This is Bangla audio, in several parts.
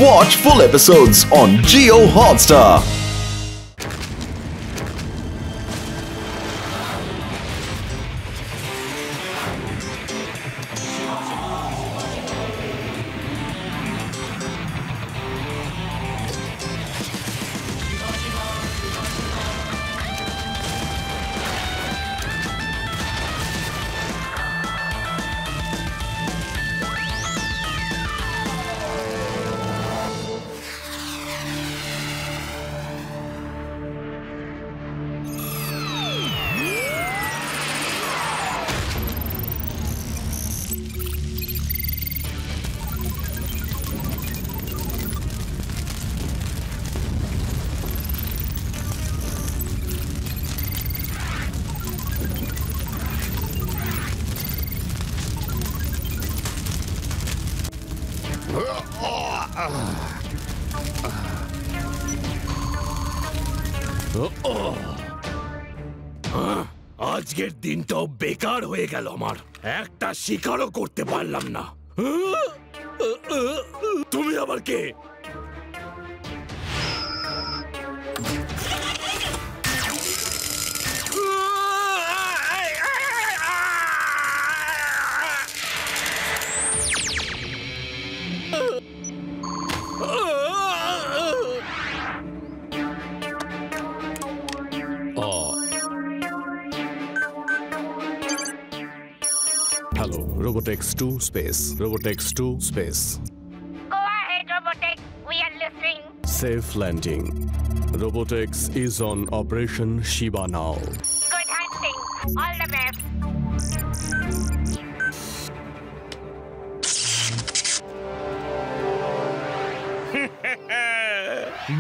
Watch full episodes on Jio Hotstar. আজকের দিনটাও বেকার হয়ে গেল আমার একটা শিকারও করতে পারলাম না তুমি আবার কে Hello, Robotex 2 space. Robotex 2 space. Go ahead, Robotex. We are listening. Safe landing. Robotex is on Operation Shiba now. Good hunting. All the best.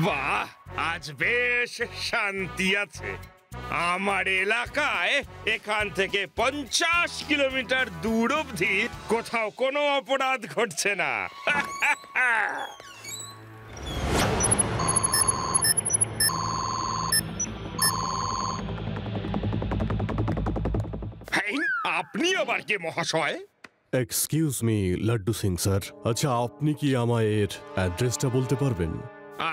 বাহ আজ বেশ শান্তি আছে আমার এলাকায় এখান থেকে 50 কিলোমিটার দূর অবধি কোথাও কোনো অপরাধ ঘটছে না আপনি আবার কে মহাশয় Excuse me, Laddu Singh sir. আচ্ছা আপনি কি আমায় এর অ্যাড্রেসটা বলতে পারবেন?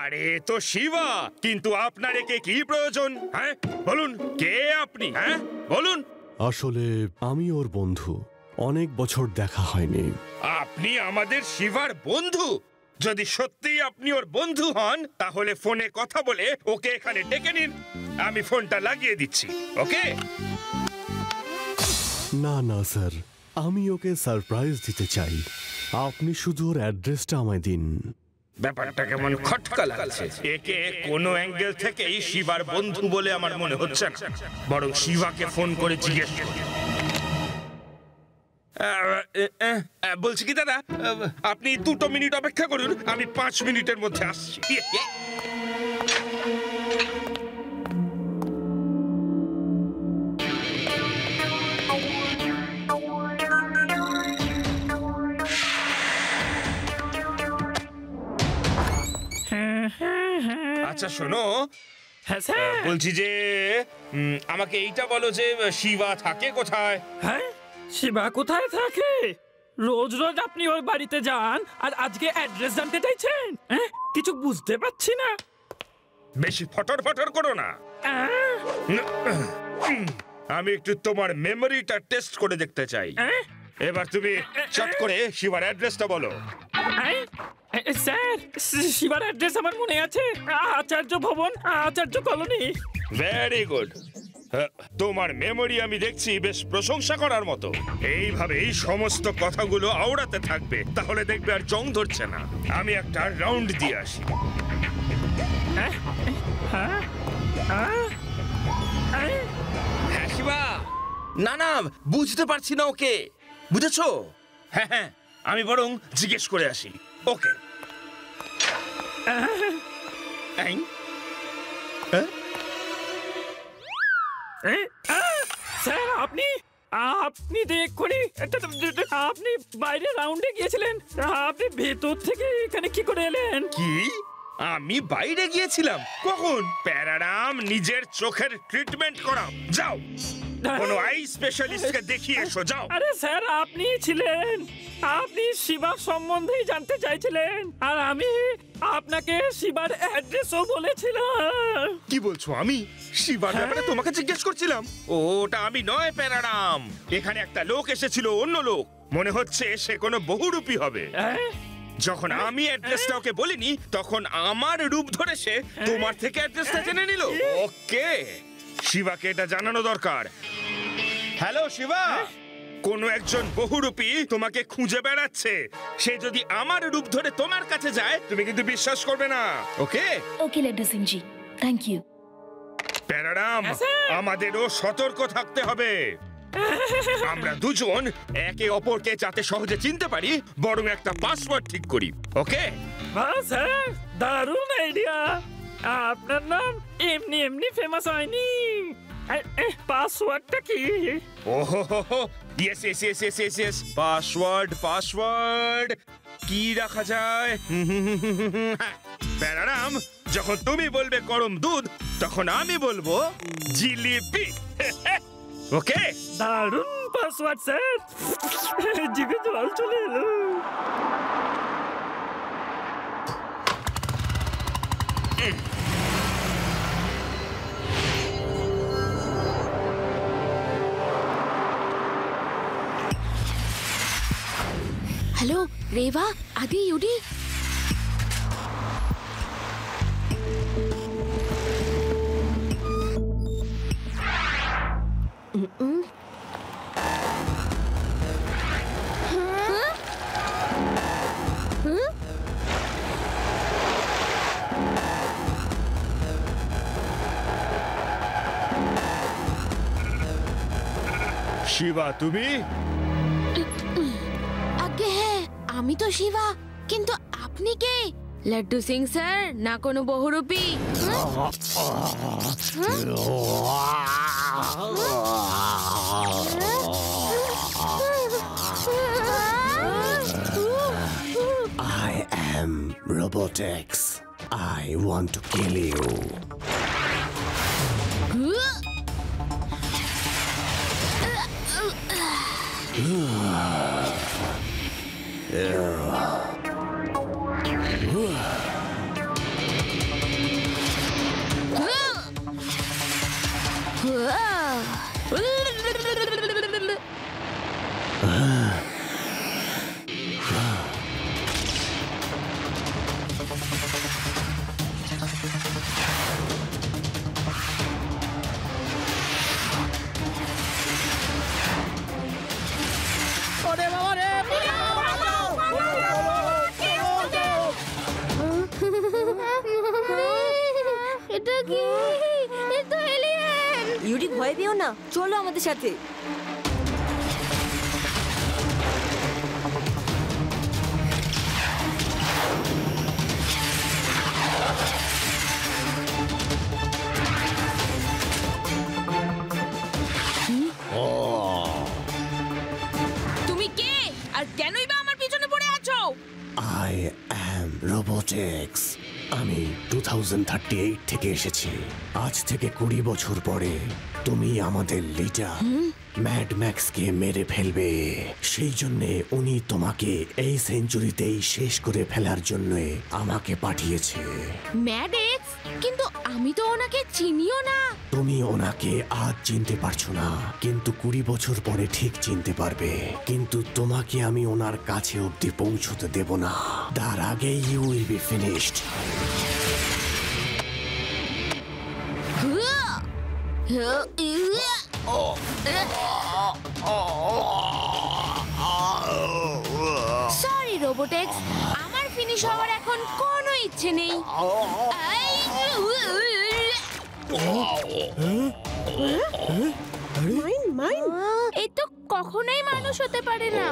আরে তো শিবা কিন্তু আপনার একে কি প্রয়োজন হ্যাঁ বলুন কে আপনি হ্যাঁ বলুন আসলে আমি ওর বন্ধু অনেক বছর দেখা হয়নি আপনি আমাদের শিবার বন্ধু যদি সত্যি আপনি ওর বন্ধু হন তাহলে ফোনে কথা বলে ওকে এখানে ডেকে নিন আমি ফোনটা লাগিয়ে দিচ্ছি ওকে না না স্যার আমি ওকে সারপ্রাইজ দিতে চাই আপনি শুধু ওর অ্যাড্রেসটা আমায় দিন ব্যাপারটা কেমন খটকা লাগছে একে কোনো অ্যাঙ্গেল থেকেই শিবার বন্ধু বলে আমার মনে হচ্ছে না বরং শিবাকে ফোন করে জিজ্ঞেস করি বলছি কি দাদা আপনি 2 মিনিট অপেক্ষা করুন আমি 5 মিনিটের মধ্যে আসছি আচ্ছা শোনো বলছি যে আমাকে এইটা বলো যে শিবা থাকে কোথায় হ্যাঁ শিবা কোথায় থাকে রোজ রোজ আপনি ওর বাড়িতে যান আর আজকে অ্যাড্রেস জানতে চাইছেন কিছু বুঝতে পারছি না বেশি ফটর ফটর করো না আমি একটু তোমার মেমোরিটা টেস্ট করে দেখতে চাই এবার তুমি চট করে শিবার অ্যাড্রেসটা বলো স্যার শিবার অ্যাড্রেস আমার মনে আছে আচার্য ভবন আচার্য কলোনি ভেরি গুড তোমার মেমোরি আমি দেখছি বেশ প্রশংসা করার মতো এইভাবেই সমস্ত কথাগুলো আওড়াতে থাকবে তাহলে দেখবে আর জং ধরছে না আমি একটা রাউন্ড দিয়ে আসি হ্যাঁ শিবা না না বুঝতে পারছি না ওকে বুঝেছো হ্যাঁ হ্যাঁ আমি বরং জিজ্ঞেস করে আসি ওকে স্যার আপনি আপনি দেখুনি আপনি বাইরে রাউন্ডে গিয়েছিলেন আপনি ভেতর থেকে এখানে কি করে এলেন কি আমি বাইরে গিয়েছিলাম কখন প্যারারাম নিজের চোখের ট্রিটমেন্ট করাও যাও কোনো আই স্পেশালিস্টকে দেখিয়ে এসো, যাও। আরে স্যার, আপনি ছিলেন, আপনি শিবার সম্বন্ধেই জানতে চাইছিলেন, আর আমি আপনাকে শিবার অ্যাড্রেসও বলেছিলাম। কি বলছো? আমি শিবার ব্যাপারে তোমাকে জিজ্ঞেস করছিলাম? ওটা আমি নয় প্যারাডাম, এখানে একটা লোক এসেছিল, অন্য লোক, মনে হচ্ছে সে কোনো বহুরূপী হবে। যখন আমি অ্যাড্রেসটা ওকে বলিনি, তখন আমার রূপ ধরে সে তোমার থেকে অ্যাড্রেসটা জেনে নিল। ওকে, শিবাকে এটা জানানো দরকার। হ্যালো শিবা, কোনো একজন বহুরূপী তোমাকে খুঁজে বেড়াচ্ছে। সে যদি আমার রূপ ধরে তোমার কাছে যায়, তুমি কিন্তু বিশ্বাস করবে না। ওকে ওকে লাড্ডু সিং জি, থ্যাংক ইউ। প্যারাডাম, আমাদেরও সতর্ক থাকতে হবে। আমরা দুজন একে অপরকে যাতে সহজে চিনতে পারি, বরং একটা পাসওয়ার্ড ঠিক করি। ওকে বাহ স্যার, দারুণ আইডিয়া। আপনার নাম এমনি এমনি ফেমাস হয়নি। পাসওয়ার্ডটা কি? ওহো, yes yes yes yes yes yes, password কি রাখা যায়? প্যারাডাম, যখন তুমি বলবে গরম দুধ, তখন আমি বলবো জিলিপি। ওকে, দারুণ পাসওয়ার্ড স্যার, জিভে জল চলে এলো। হ্যালো রেবা, আদি, ইউডি। শিবা তুমি? আগে হ্যাঁ, আমি তো শিবা, কিন্তু আপনি কে? লাড্ডু সিং স্যার, না কোনো বহুরূপী? I am Robotex. I want to kill you. এটা কি? এটা এলিয়েন। ইউডি, ভয় পেও না, চলো আমাদের সাথে। তুমি কে, আর কেনই বা আমার পিছনে পড়ে আছো? I am Robotex. আমি 2038 থেকে এসেছি। আজ থেকে 20 বছর পরে তুমি আমাদের লিডার ম্যাড ম্যাক্সকে মেরে ফেলবে। সেই জন্য উনি তোমাকে এই সেঞ্চুরিতেই শেষ করে ফেলার জন্য আমাকে পাঠিয়েছে। Mad x? কিন্তু আমি তো ওনাকে চিনিও না। তুমি ওনাকে আজ চিনতে পারছো না, কিন্তু 20 বছর পরে ঠিক চিনতে পারবে। কিন্তু তোমাকে আমি ওনার কাছে অব্দি পৌঁছতে দেব না, তার আগে you will be finished. Sorry Robotex, আমার ফিনিশ হওয়ার এখন কোনো ইচ্ছে নেই। এই তো কখনোই মানুষ হতে পারে না।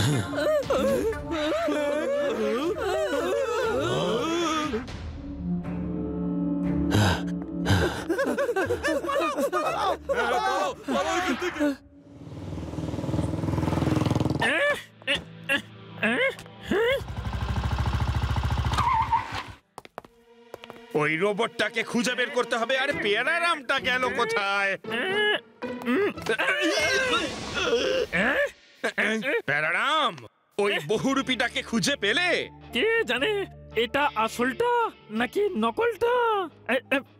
ওই রোবটটাকে খুঁজে বের করতে হবে। আরে পেয়ারারামটা গেল কোথায়? পেয়ারারাম, ওই বহুরূপীটাকে খুঁজে পেলে? কে জানে এটা আসলটা নাকি নকলটা?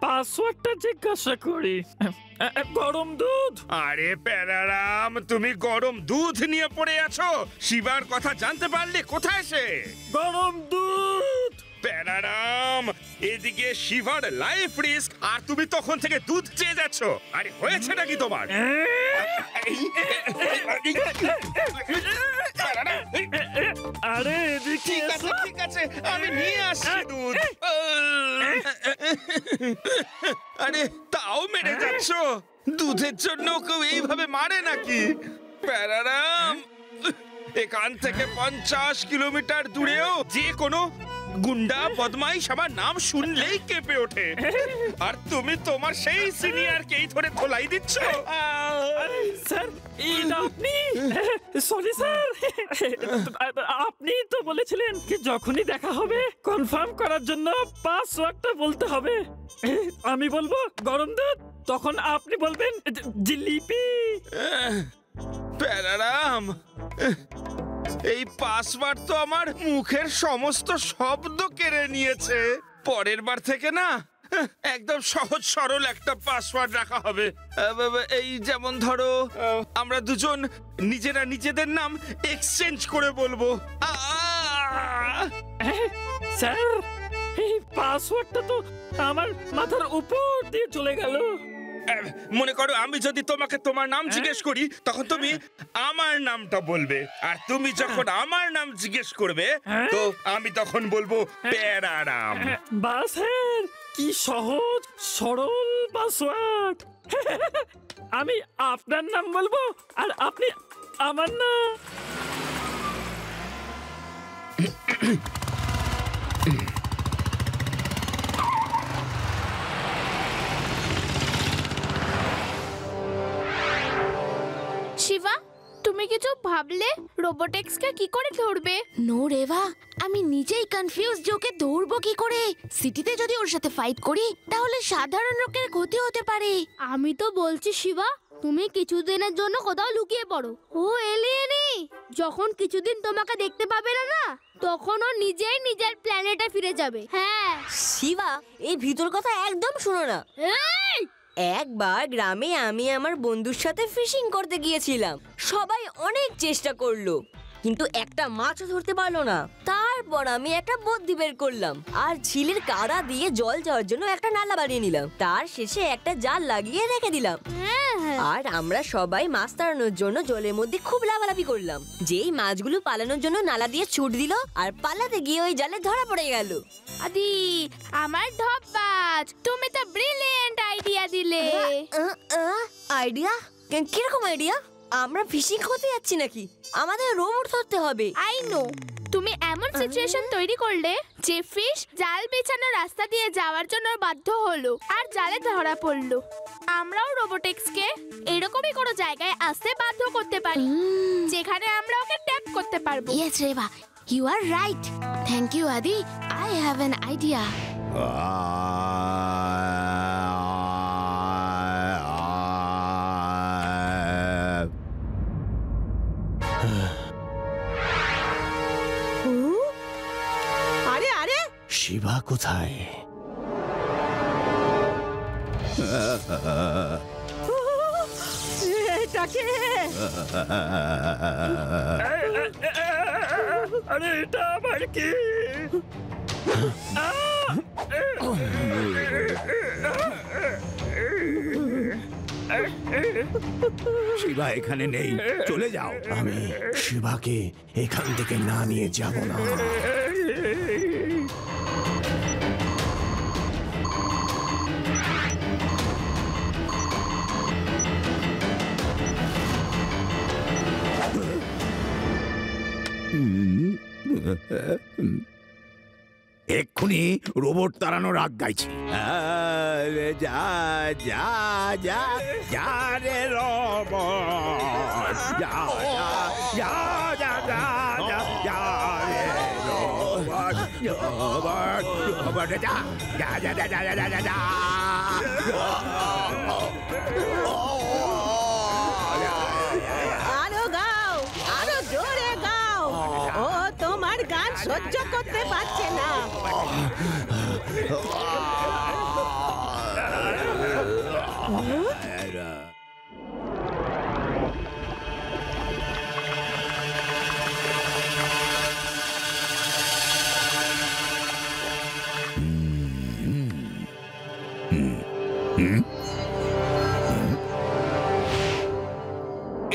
পাসওয়ার্ডটা জিজ্ঞাসা করি। গরম দুধ। আরে প্যারারাম, তুমি গরম দুধ নিয়ে পড়ে আছো। শিবার কথা জানতে পারলে কোথায় সে? গরম দুধ। প্যারারাম, এদিকে শিবার লাইফ রিস্ক, আর তুমি তখন থেকে দুধ চেয়ে যাচ্ছ। আরে হয়েছে নাকি তোমার? আরে ঠিক আছে, ঠিক আছে, আমি নিয়ে আসছি দুধ। আরে তাও মেরে যাচ্ছ? দুধের জন্য কেউ এইভাবে মারে নাকি? প্যারারাম, এখান থেকে 50 কিলোমিটার দূরেও যে কোনো গুন্ডা বদমাইশ আমার নাম শুনলেই কেঁপে ওঠে। আর তুমি তোমার সেই সিনিয়রকেই ধরে ধোলাই দিচ্ছ। স্যার, এটা আপনি? সরি স্যার, আপনি তো বলেছিলেন কি যখনই দেখা হবে কনফার্ম করার জন্য পাসওয়ার্ডটা বলতে হবে। আমি বলবো গরম দুধ, তখন আপনি বলবেন জিলিপি। প্যারারাম, এই পাসওয়ার্ড তো আমার মুখের সমস্ত শব্দ কেড়ে নিয়েছে। পরের বার থেকে না একদম সহজ সরল একটা পাসওয়ার্ড রাখা হবে। এই যেমন ধরো, আমরা দুজন নিজেরা নিজেদের নাম এক্সচেঞ্জ করে বলবো। স্যার, এই পাসওয়ার্ডটা তো আমার মাথার উপর দিয়ে চলে গেল। মনে করো আমি যদি তোমাকে তোমার নাম জিজ্ঞেস করি, তখন তুমি আমার নামটা বলবে, আর তুমি যখন আমার নাম জিজ্ঞেস করবে তো আমি তখন বলবো প্যারারাম। বাস, স্যার, কি সহজ সরল পাসওয়ার্ড। আমি আপনার নাম বলবো আর আপনি আমার নাম। শিবা, তুমি কিছু ভাবলে রোবোটিক্সকে কি করে ধরবে? নো রেভা, আমি নিজেই কনফিউজ যে ওকে ধরবো কি করে। সিটিতে যদি ওর সাথে ফাইট করি তাহলে সাধারণ লোকের ক্ষতি হতে পারে। আমি তো বলছি শিবা, তুমি কিছুদিনের জন্য কোথাও লুকিয়ে পড়ো। ও এলিয়েনই যখন কিছুদিন তোমাকে দেখতে পাবে না না, তখন ও নিজেই নিজের প্ল্যানেটে ফিরে যাবে। হ্যাঁ শিবা, এই ভিতর কথা একদম শুনো না। এই একবার গ্রামে আমি আমার বন্ধুর সাথে ফিশিং করতে গিয়েছিলাম। সবাই অনেক চেষ্টা করলো, কিন্তু একটা মাছও ধরতে পারলো না। তারপর আমি একটা বুদ্ধি বের করলাম আর ঝিলের কাদা দিয়ে জল যাওয়ার জন্য একটা নালা বানিয়ে নিলাম। তার শেষে একটা জাল লাগিয়ে রেখে দিলাম। আর আমরা সবাই মাছ তাড়ানোর জন্য জলের মধ্যে খুব লাফালাফি করলাম। যেই মাছগুলো পালানোর জন্য নালা দিয়ে ছুট দিল আর পালাতে গিয়ে ওই জালে ধরা পড়ে গেল। আদি, আমার ধপ্পাজ, তুমি তো ব্রিলিয়েন্ট আইডিয়া দিলে। আইডিয়া? কিরকম আইডিয়া? আমরা ফিশিং করতে যাচ্ছি নাকি? আমাদের রোবট ধরতে হবে। আই নো, তুমি এমন সিচুয়েশন তৈরি করলে যে ফিশ জাল বিছানো রাস্তা দিয়ে যাওয়ার জন্য বাধ্য হলো আর জালে ধরা পড়লো। আমরাও রোবোটিক্সকে এরকমই কোনো জায়গায় আসতে বাধ্য করতে পারি যেখানে আমরা ওকে ট্যাপ করতে পারবো। Yes Reva, you are right. Thank you Adi, I have an idea. আরে আরে, শিবা কোথায়? এটাকে আরে এটা আবার কি? শিবা এখানে নেই, চলে যাও। আমি শিবাকে এখান থেকে না নিয়ে যাব না। এক্ষুনি রোবট তাড়ানোর রাগ গাইছি। যা যা যা যা রে রোবট, যা যা যা যা যা যা রে রোবট, রোবট রোবট যা যা যা যা যা যা যা যা। আরো গাও, আরো জোরে গাও। ও তোমার গান সহ্য করতে পারছে না।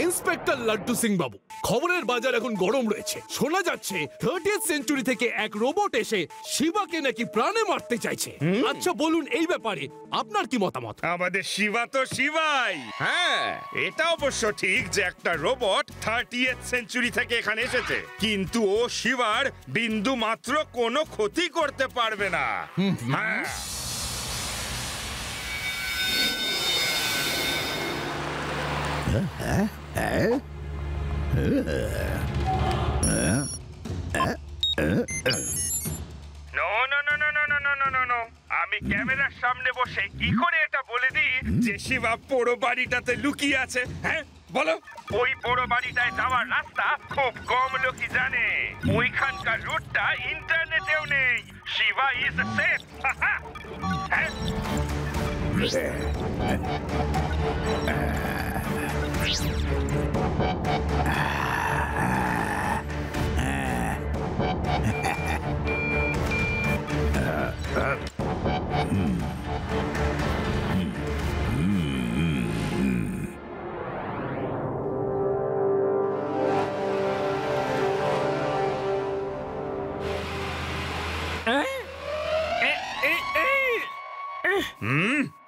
ইন্সপেক্টর লাড্ডু সিং বাবু, খবরের বাজার এখন গরম রয়েছে। শোনা যাচ্ছে 30th সেঞ্চুরি থেকে এক রোবট এসে শিবাকে নাকি প্রাণে মারতে চাইছে। আচ্ছা বলুন, এই ব্যাপারে আপনার কি মতামত? আমাদের শিবা তো শিবাই। হ্যাঁ, এটা অবশ্য ঠিক যে একটা রোবট 30th সেঞ্চুরি থেকে এখানে এসেছে, কিন্তু ও শিবার বিন্দু মাত্র কোনো ক্ষতি করতে পারবে না। হ্যাঁ, আমি ক্যামেরার সামনে বসে কি করে এটা বলে দিই যে শিবা পোড়ো বাড়িটাতে লুকিয়ে আছে? হ্যাঁ বলো। ওই পোড়ো বাড়িটায় যাওয়ার রাস্তা খুব কম লোকই জানে। ওইখানকার রুটটা ইন্টারনেটেও নেই। Shiva is safe. হ্যাঁ,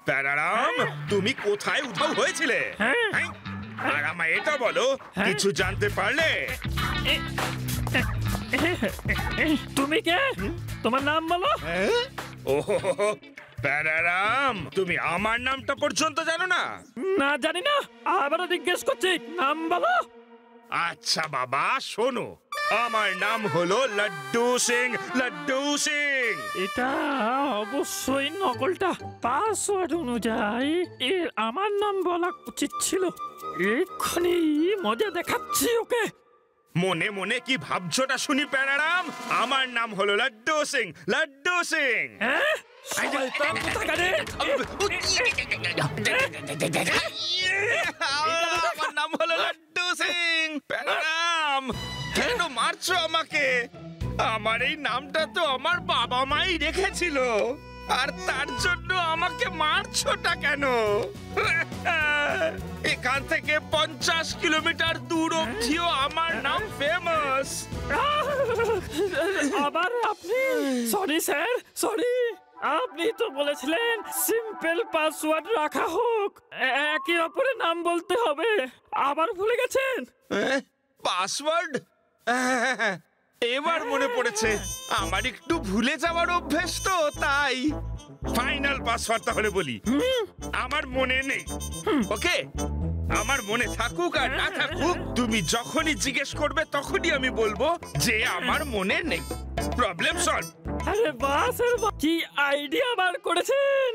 প্যারারাম, তুমি কোথায় উধাও হয়েছিলে? আর আমায় এটা বলো, কিছু জানতে পারলে? তুমি কে? তোমার নাম বলো। ওহো, প্যারারাম, তুমি আমার নামটা পর্যন্ত জানো না? না, জানি না। আবারও জিজ্ঞেস করছি, নাম বলো। আচ্ছা বাবা, শোনো, আমার নাম হলো লাড্ডু সিং। লাড্ডু সিং। এটা অবশ্যই নকলটা। পাসওয়ার্ড অনুযায়ী এর আমার নাম বলা উচিত ছিল। এক্ষুনি মজা দেখাচ্ছি ওকে। মনে মনে কি ভাবছোটা শুনি প্যারারাম? আমার নাম হলো লাড্ডু সিং। লাড্ডু সিং। হ্যাঁ, শয়তান কোথাকারে। আমার নাম হলো লাড্ডু সিং। প্যারারাম, কেন মারছো আমাকে? আমার এই নামটা তো আমার বাবা মাই রেখেছিল, আর তার জন্য আমাকে মারছোটা কেন? এখান থেকে 50 কিলোমিটার দূর অবধিও আমার নাম ফেমাস। আবার আপনি? Sorry sir, sorry. আপনি তো বলেছিলেন সিম্পল পাসওয়ার্ড রাখা হোক, একে অপরের নাম বলতে হবে। আবার ভুলে গেছেন? পাসওয়ার্ড? এবার মনে পড়েছে, আমার একটু ভুলে যাওয়ার অভ্যেস তো, তাই। ফাইনাল পাসওয়ার্ড তাহলে বলি। আমার মনে নেই। ওকে, আমার মনে থাকুক আর না থাকুক, তুমি যখনই জিজ্ঞেস করবে তখনই আমি বলবো যে আমার মনে নেই। Problem solve. আরে বাহ স্যার, কি আইডিয়া বার করেছেন।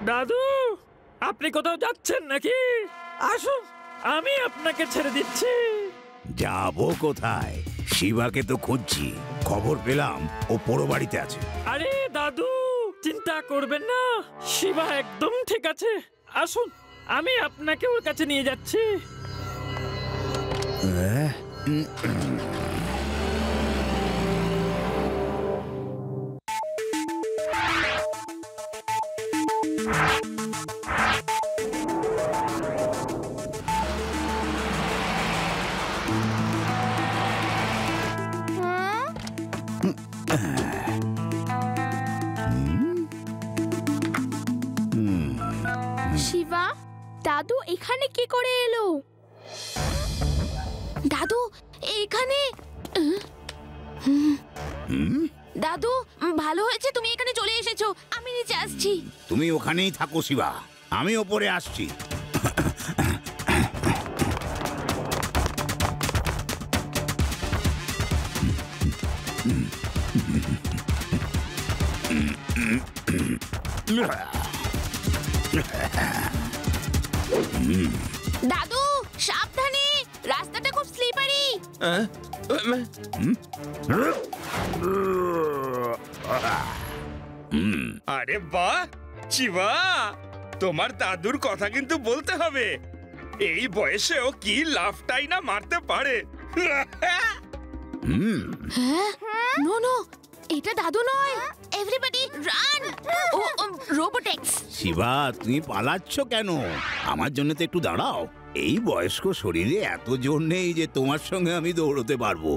দাদু, আপনি কোথাও যাচ্ছেন নাকি? আসুন, আমি আপনাকে ছেড়ে দিচ্ছি। যাবো কোথায়? শিবাকে তো খুঁজছি, খবর পেলাম ও পোড়ো বাড়িতে আছে। আরে দাদু, চিন্তা করবেন না, শিবা একদম ঠিক আছে। আসুন, আমি আপনাকে ওর কাছে নিয়ে যাচ্ছি। শিবা, দাদু এখানে কি করে এলো? দাদু এখানে? দাদু ভালো হয়েছে তুমি এখানে চলে এসেছো, আমি নিচে আসছি। তুমি ওখানেই থাকো শিবা, আমি ওপরে আসছি। দাদু সাবধানে, রাস্তাটা খুব স্লিপারি। আরে বাহ শিবা, তোমার দাদুর কথা কিন্তু বলতে হবে। এই বয়সেও কি লাফটাই না মারতে পারে। নো নো, এটা দাদু নয়। Everybody run! ও রোবোটেক্স। শিবা, তুমি পালাচ্ছ কেন? আমার জন্য তো একটু দাঁড়াও। এই বয়স্ক শরীরে এত জোর নেই যে তোমার সঙ্গে আমি দৌড়তে পারবো।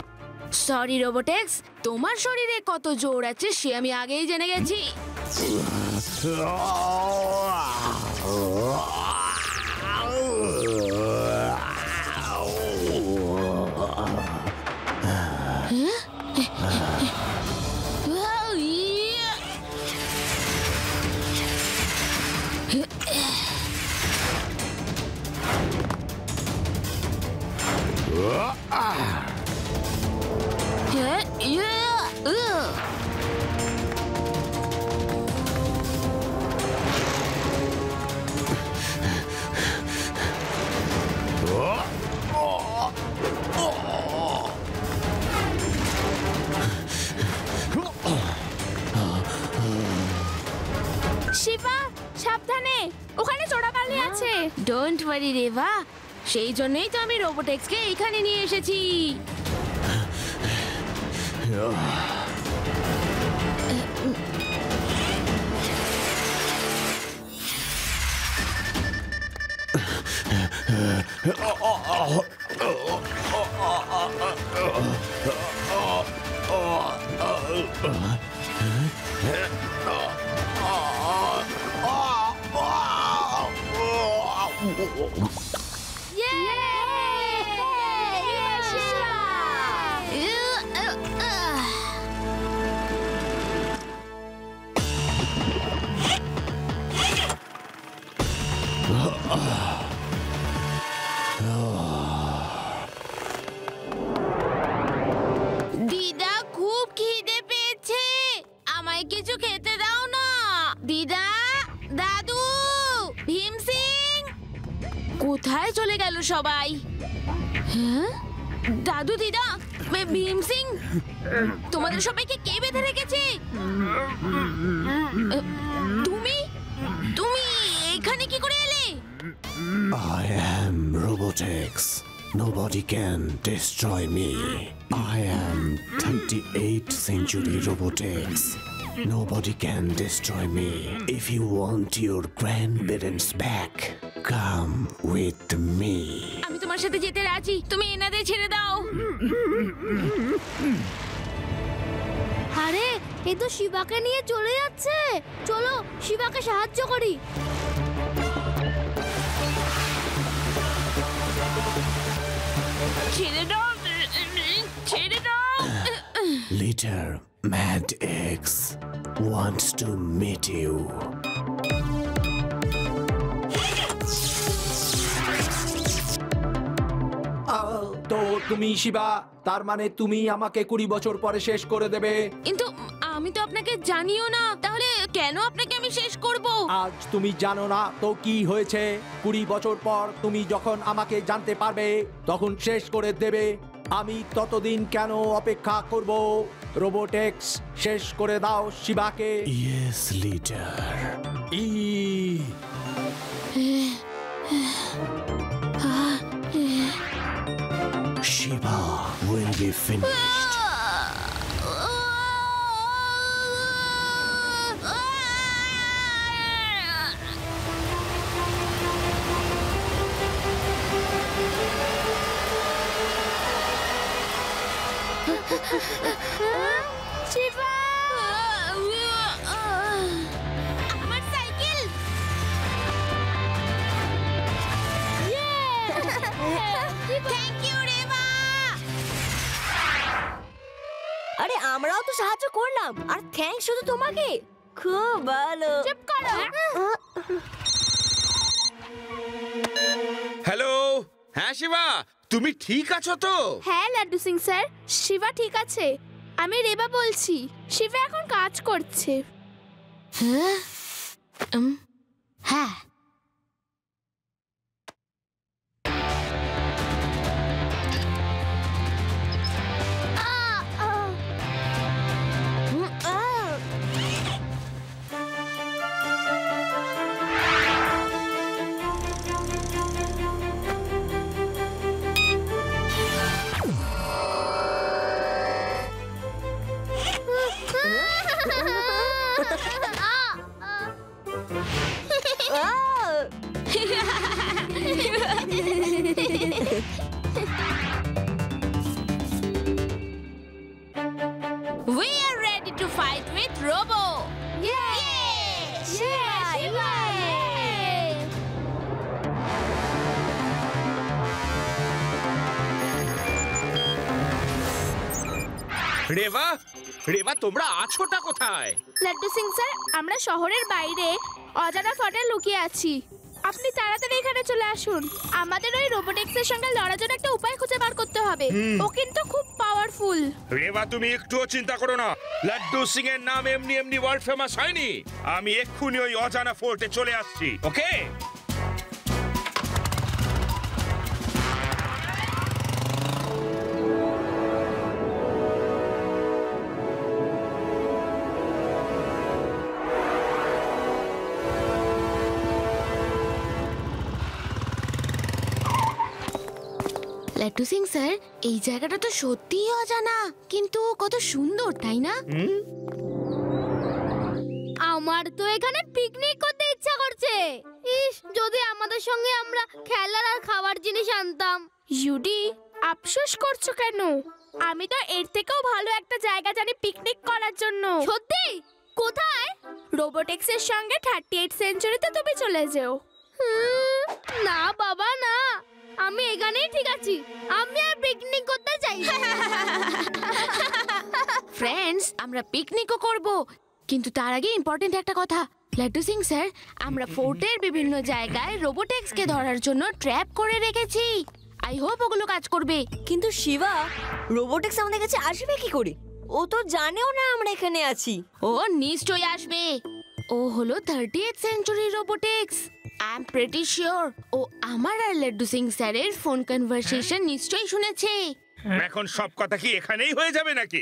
সরি রোবোটেক্স, তোমার শরীরে কত জোর আছে সে আমি আগেই জেনে গেছি। শিবা সাবধানে, ওখানে চোরাবালি আছে। ডোন্ট ওয়ারি রেভা, সেই জন্যই তো আমি রোবোটেক্সকে এখানে নিয়ে এসেছি। দিদা খুব খিদে পেয়েছে, আমায় কিছু খেতে দাও না। দিদা, দাদু, ভীম সিং, কোথায় চলে গেল সবাই? হ্যাঁ দাদু, দিদা, ভীম সিং, তোমাদের সবাইকে কে বেঁধে রেখেছে? তুমি তুমি এখানে কি করে এলে? I am Robotex. Nobody can destroy me. I am 38th century Robotex. Nobody can destroy me. If you want your grandparents back, come with me. আমি তোমার সাথে যেতে রাজি, তুমি এনাদের ছেড়ে দাও। আরে এ তো শিবাকে নিয়ে চলে যাচ্ছে, চলো শিবাকে সাহায্য করি। ছেড়ে দাও, ছেড়ে দাও। Leader Mad X wants to meet you. তো তুমি শিবা, তার মানে তুমি আমাকে 20 বছর পরে শেষ করে দেবে? কিন্তু আমি তো আপনাকে জানিও না, তাহলে কেন আপনাকে আমি শেষ করব? আজ তুমি জানো না তো কি হয়েছে? 20 বছর পর তুমি যখন আমাকে জানতে পারবে তখন শেষ করে দেবে। আমি ততদিন কেন অপেক্ষা করব? রোবোটেক্স, শেষ করে দাও শিবাকে। Yes, leader. Shiva will be finished. Shiba, আমার সাইকেল। Thank you Reba. আরে আমরাও তো সাহায্য করলাম, আর থ্যাঙ্কস শুধু তোমাকে। খুব ভালো। চুপ করো। হ্যালো, হ্যাঁ শিবা, তুমি ঠিক আছো তো? হ্যাঁ লাড্ডু সিং স্যার, শিবা ঠিক আছে। আমি রেবা বলছি। শিবা এখন কাজ করছে। হ্যাঁ We are ready to fight with Robo. Yay! Shiva! Reba, Reba তোমরা আছোটা কোথায়? লাড্ডু সিং স্যার, আমরা শহরের বাইরে অজানা ফটে লুকিয়ে আছি। আপনি তাড়াতাড়ি এখানে চলে আসুন। আমাদের ওই রোবোটিক্সের সঙ্গে লড়ার জন্য একটা উপায় খুঁজে বার করতে হবে। ও কিন্তু খুব পাওয়ারফুল। রেবা তুমি একটুও চিন্তা করো না, লাড্ডু সিং এর নাম এমনি এমনি ওয়ার্ল্ড ফেমাস হয়নি। আমি এক্ষুনি ওই অজানা ফোর্টে চলে আসছি, ওকে? লাড্ডু সিং স্যার, এই জায়গাটা তো সত্যিই অজানা, কিন্তু কত সুন্দর, তাই না? আমার তো এখানে পিকনিক করতে ইচ্ছা করছে। ইস, যদি আমাদের সঙ্গে আমরা খেলার আর খাবার জিনিস আনতাম। ইউডি, আফসোস করছো কেন? আমি তো এর থেকেও ভালো একটা জায়গা জানি পিকনিক করার জন্য। সত্যি? কোথায়? রোবোটিক্সের সঙ্গে 38 সেঞ্চুরিতে তুমি চলে যাও। না বাবা না, আমি এখানেই ঠিক আছি। আমি আর পিকনিক করতে চাই না। ফ্রেন্ডস, আমরা পিকনিকও করব, কিন্তু তার আগে ইম্পর্টেন্ট একটা কথা। লাড্ডু সিং স্যার, আমরা ফোর্টের বিভিন্ন জায়গায় রোবোটিক্সকে ধরার জন্য ট্র্যাপ করে রেখেছি। আই হোপ ওগুলো কাজ করবে। কিন্তু শিবা, রোবোটিক্স আমাদের কাছে আসবে কি করে? ও তো জানেও না আমরা এখানে আছি। ও নিশ্চয়ই আসবে। ও হলো 38th century robotics. I am pretty sure ও আমার আর লাড্ডু সিং স্যারের ফোন কনভারসেশন নিশ্চয়ই শুনেছে। এখন সব কথা কি এখানেই হয়ে যাবে নাকি?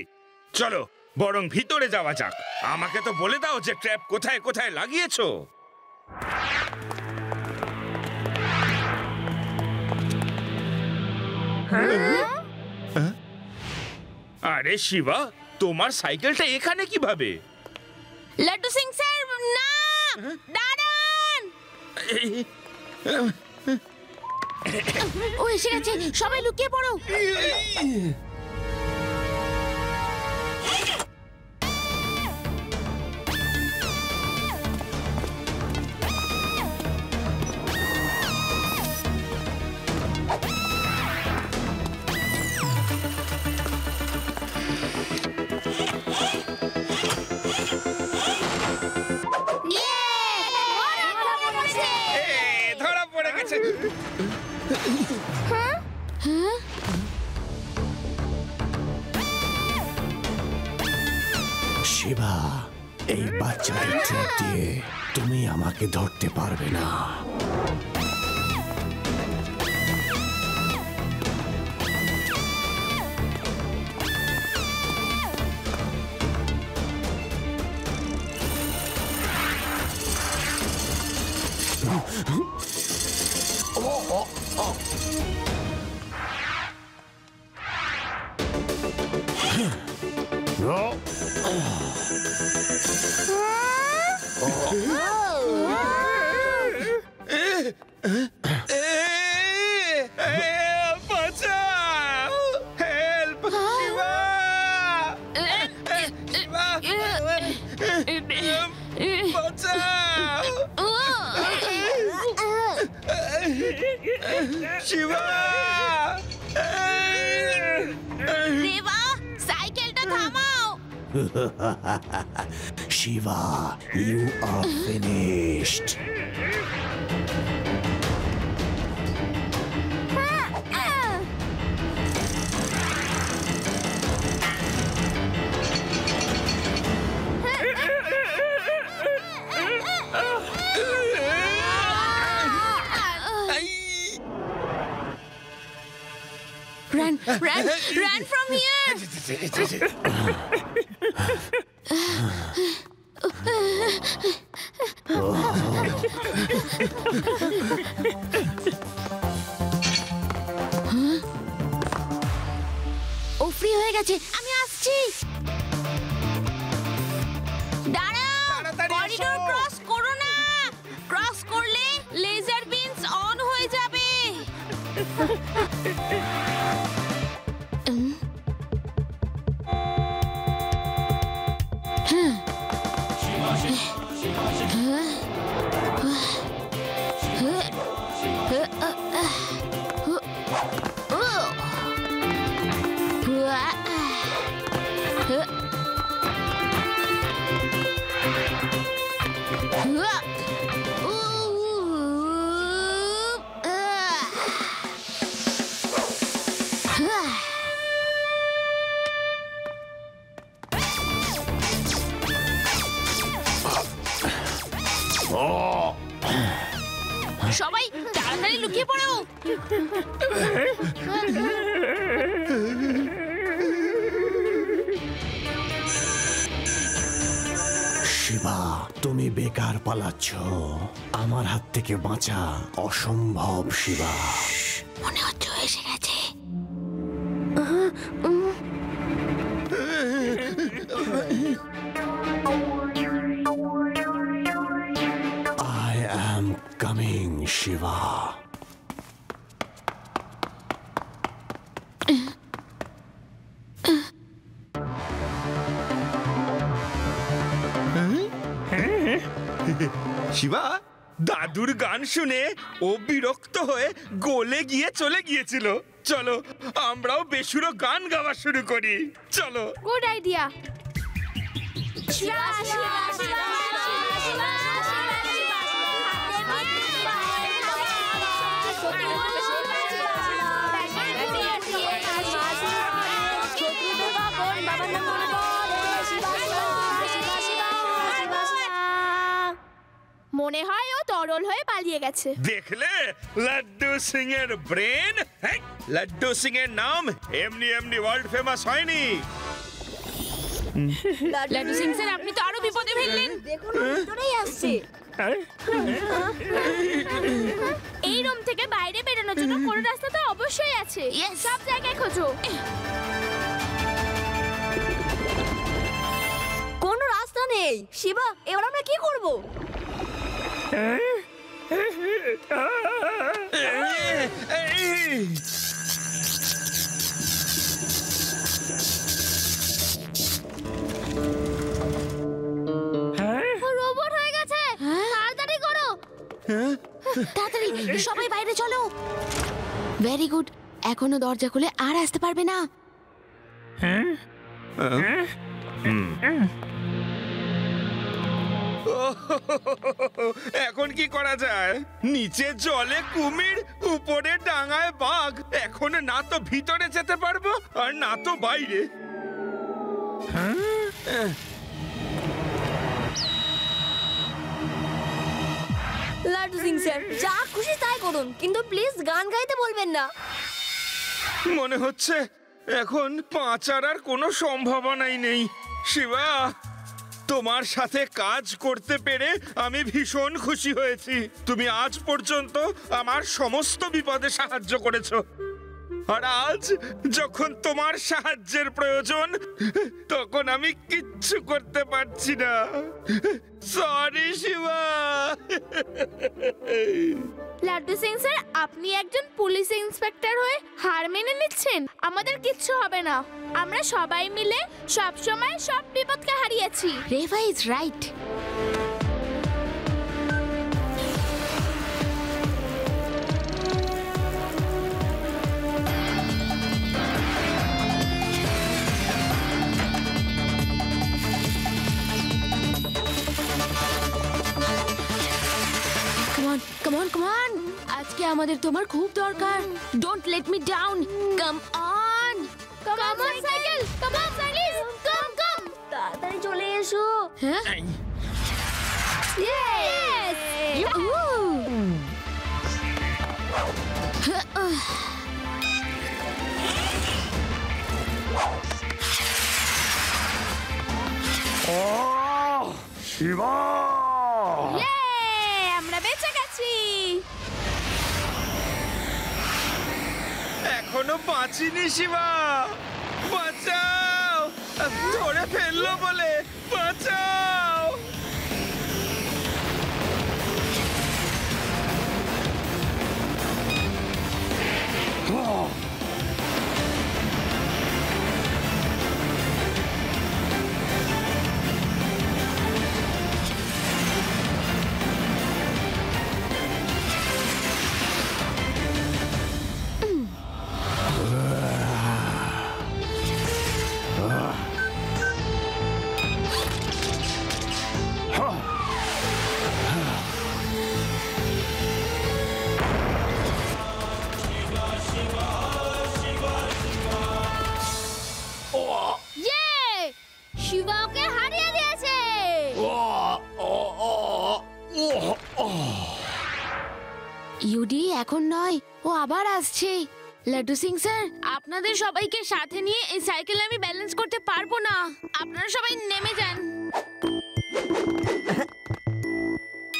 চলো বরং ভিতরে যাওয়া যাক। আমাকে তো বলে দাও যে ট্র্যাপ কোথায় কোথায় লাগিয়েছো। আরে শিবা, তোমার সাইকেলটা এখানে কিভাবে? লাড্ডু সিং স্যার, না, দাঁড়ান। ও এসে গেছে, সবাই লুকিয়ে পড়ো। ধরা পড়ে গেছে। শিবা, এই বাচ্চাদের ট্র্যাপ দিয়ে তুমি আমাকে ধরতে পারবে না। বাঁচাও! হেল্প! শিবা! শিবা! বাঁচাও! শিবা দেবা সাইকেলটা থামাও। Shiva, you are finished. Run, run, run from here! ও ফ্রি হয়ে গেছে, আমি আসছি। দাঁড়াও, করিডোর ক্রস করো না। ক্রস করলে লেজার বিনস অন হয়ে যাবে। সবাই তাড়াতাড়ি লুকিয়ে পড়ো। শিবা, তুমি বেকার পালাচ্ছ। আমার হাত থেকে বাঁচা অসম্ভব শিবা। মনে হচ্ছে এসে গেছে। I am coming, Shiva. Shiba, দাদুর গান শুনে ও বিরক্ত হয়ে গলে গিয়ে চলে গিয়েছিল। চলো আমরাও বেসুরো গান গাওয়া শুরু করি। চলো। Good idea. মনে হয় ও তরল হয়ে পালিয়ে গেছে। দেখলে লাড্ডু সিং এর ব্রেন। লাড্ডু সিং এর নাম এমনি এমনি ওয়ার্ল্ড ফেমাস হয়নি। লাড্ডু সিং স্যার, আপনি তো আরো বিপদে ফেললেন। দেখুন ভিতরেই আসছে। এই রুম থেকে বাইরে বেরোনোর জন্য কোন রাস্তা তো অবশ্যই আছে। সব জায়গায় খোঁজো। কোনো রাস্তা নেই। শিবা, এবার আমরা কি করব? রোবট হয়ে গেছে, তাড়াতাড়ি করো। তাড়াতাড়ি সবাই বাইরে চলো। ভেরি গুড, এখনো দরজা খুলে আর আসতে পারবে না। এখন কি করা যায়? নিচে জলে কুমির, উপরে ডাঙায় বাঘ। এখন না তো ভিতরে যেতে পারবো আর না তো বাইরে। লাড্ডু সিং স্যার, যা খুশি তাই করুন, কিন্তু প্লিজ গান গাইতে বলবেন না। মনে হচ্ছে এখন বাঁচার আর কোনো সম্ভাবনাই নেই। শিবা, তোমার সাথে কাজ করতে পেরে আমি ভীষণ খুশি হয়েছি। তুমি আজ পর্যন্ত আমার সমস্ত বিপদে সাহায্য করেছো, আর আজ যখন তোমার সাহায্যের প্রয়োজন তখন আমি কিচ্ছু করতে পারছি না। সরি শিবা। লাড্ডু সিং স্যার, আপনি একজন পুলিশ ইন্সপেক্টর হয়ে হার মেনে নিচ্ছেন? আমাদের কিচ্ছু হবে না। আমরা সবাই মিলে সব সময় সব বিপদকে হারিয়েছি। Reva is right. আমাদের তোমার খুব দরকার। Don't let me down, come on. Come on cycle, come on cycle, come come. তাড়াতাড়ি চলে এসো। হ্যাঁ, ইয়েস। শিবা, আমরা বেঁচে গেছি। এখনো বাঁচিনি শিবা, বাঁচাও, ধরে ফেললো বলে, বাঁচাও। শিবাকে হারিয়ে দিয়েছে। ইউডি এখন নয়, ও আবার আসছে। লাড্ডু সিং স্যার, আপনাদের সবাইকে সাথে নিয়ে এই সাইকেল আমি ব্যালেন্স করতে পারবো না। আপনারা সবাই নেমে যান।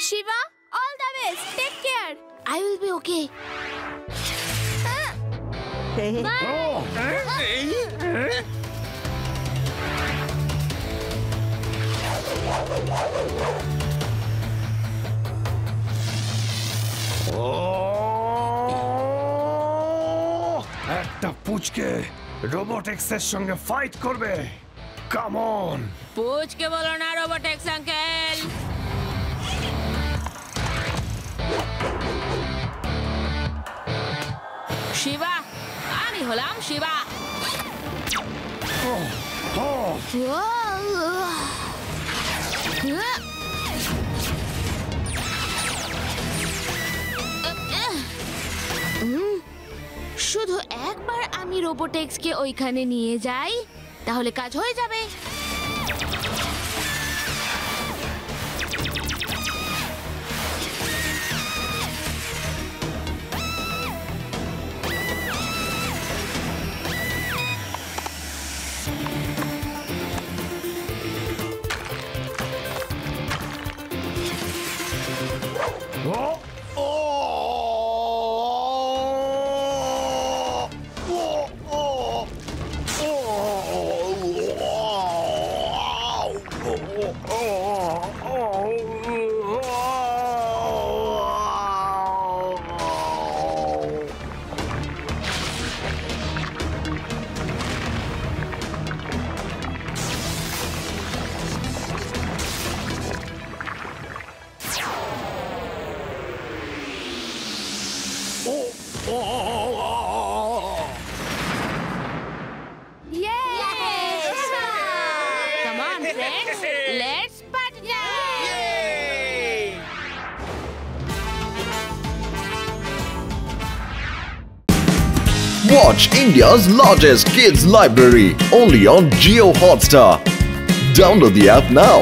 Shiba, all the best, take care. I will be okay. একটা পুচকে রোবোটিক্সের সঙ্গে ফাইট করবে। Come on. পুচকে বলো না রোবোটিক্স আঙ্কেল। শিবা, আমি হলাম শিবা। শুধু একবার আমি রোবোটিক্সকে ওইখানে নিয়ে যাই, তাহলে কাজ হয়ে যাবে। Watch India's largest kids library only on Jio Hotstar. Download the app now.